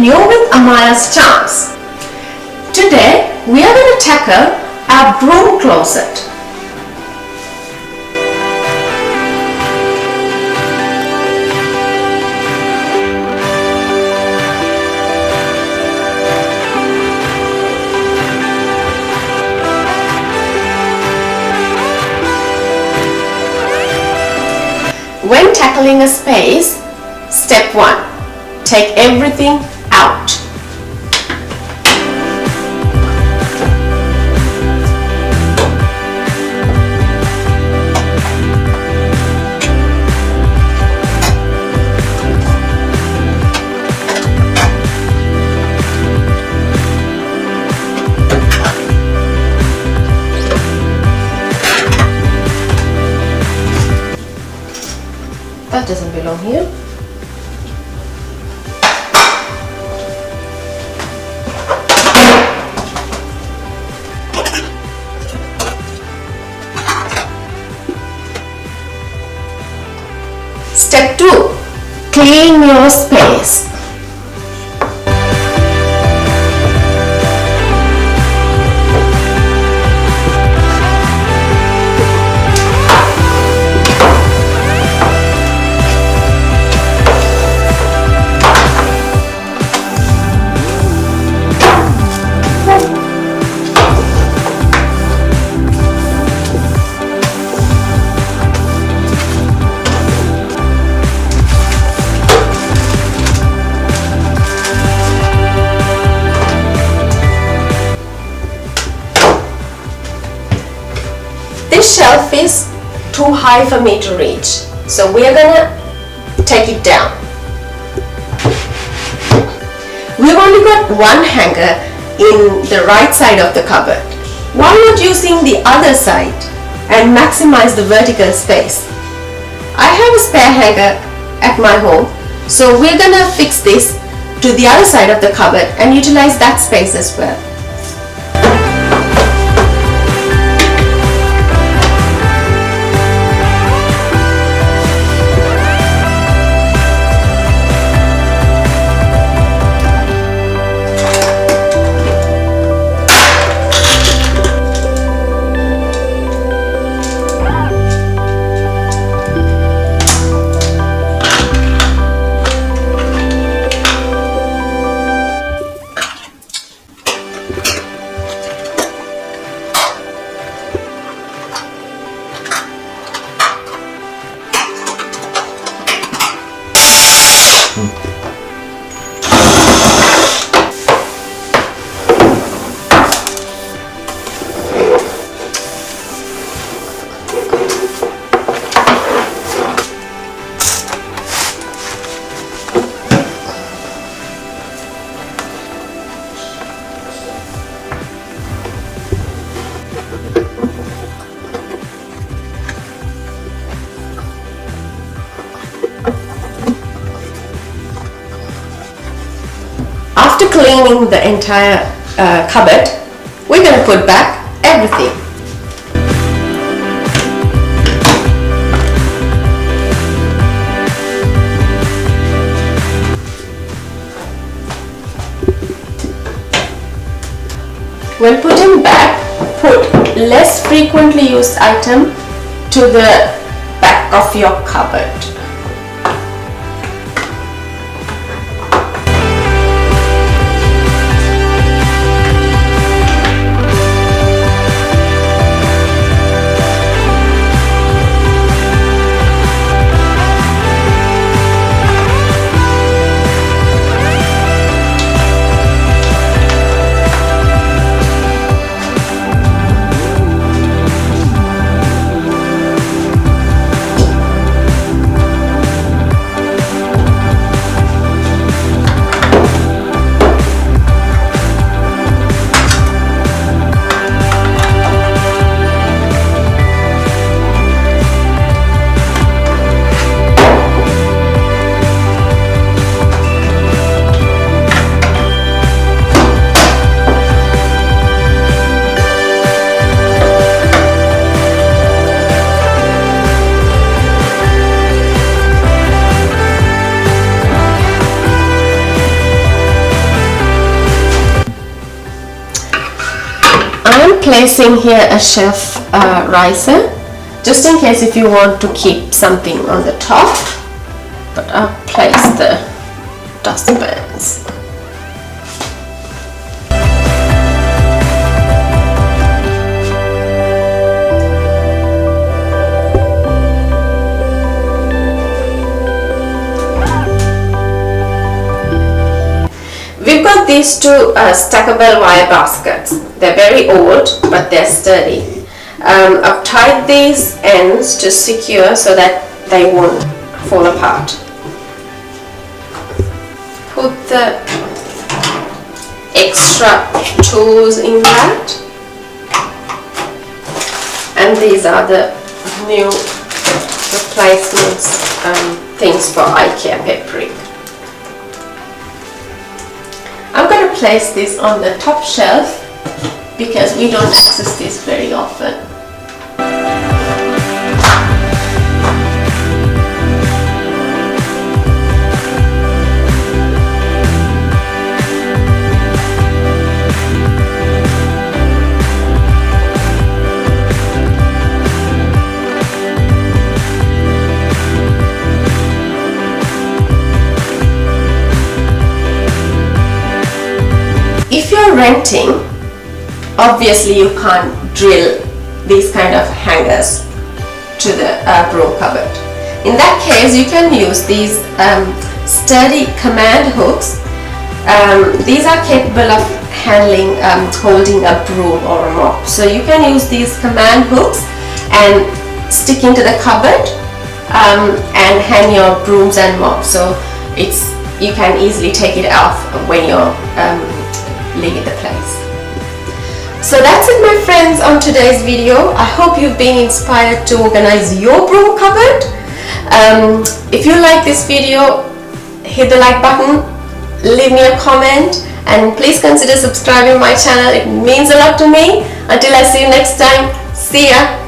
and you're with Amaya's Charms. Today we are going to tackle our broom closet. When tackling a space, step 1, take everything out. That doesn't belong here. Step 2. Clean your space. This shelf is too high for me to reach, so we are gonna take it down. We've only got one hanger in the right side of the cupboard. Why not using the other side and maximize the vertical space? I have a spare hanger at my home, so we're gonna fix this to the other side of the cupboard and utilize that space as well. After cleaning the entire cupboard, we're going to put back everything. When putting back, put less frequently used item to the back of your cupboard. I'm placing here a shelf riser, just in case if you want to keep something on the top, but I'll place the dustpans. We've got these two stackable wire baskets. They're very old, but they're sturdy. I've tied these ends to secure so that they won't fall apart. Put the extra tools in that. And these are the new replacements, things for IKEA papering. I'm going to place this on the top shelf because we don't access this very often. If you're renting, obviously you can't drill these kind of hangers to the broom cupboard. In that case, you can use these sturdy command hooks. These are capable of handling, holding a broom or a mop. So you can use these command hooks and stick into the cupboard and hang your brooms and mops. So you can easily take it off when you're leaving the place. So that's it, my friends, on today's video. I hope you've been inspired to organize your broom cupboard. If you like this video, hit the like button, leave me a comment, and please consider subscribing my channel. It means a lot to me. Until I see you next time, see ya.